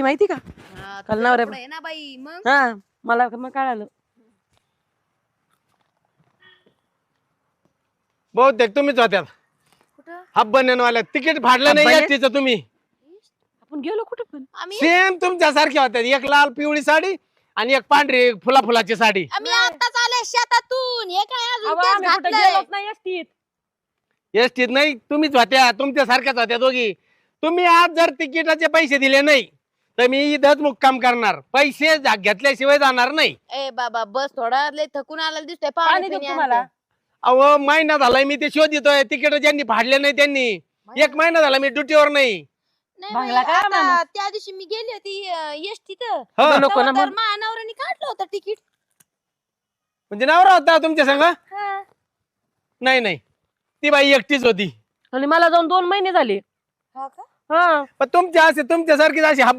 माहिती का? काल नवऱ्या आहे ना बाई मग हा मला मग कळालं. बहुतेक तुम्हीच होत्यात कुठं हाफ बनवाल्या तिकीट फाडलं नाही बन्यान? एसटीचं तुम्ही आपण गेलो कुठं पण? आम्ही सेम तुमच्या सारख्या होत्या एक लाल पिवळी साडी आणि एक पांढरी फुलाची साडी आम्ही आताच आले शेतातून हे काय अजून अहो, तेच आम्ही कुठं घातलंय. गेलोच नाही एसटीत. एसटीत नाही तुम्हीच होत्या तुमच्या सारख्याच होत्या दोघी. तुम्ही आज जर तिकिटाचे पैसे दिले नाही तर मी इथंच मुक्काम करणार. पैसे घेतल्याशिवाय जाणार नाही. ए बाबा बस थोडा लय थकून आला दिसतोय पाणी पाणी देऊ पिणी तुम्हाला? आणते. अहो महिना झालाय मी ते शोधितोय तिकीट ज्यांनी फाडले नाही त्यांनी. एक महिना झाला मी ड्युटीवर नाही. नाही बांगला बाई, काय आता माणूस? त्या दिवशी मी गेली होती एसटीत हो. नको ना मग. मानावरांनी काढलं होतं तिकीट म्हणजे नवरा होता तुमच्या संग? नाही नाही ती बाई एकटीच होती. आणि मला जाऊन 2 महिने झाले. हा का हा पण तुमच्या सारखीच अशी हाफ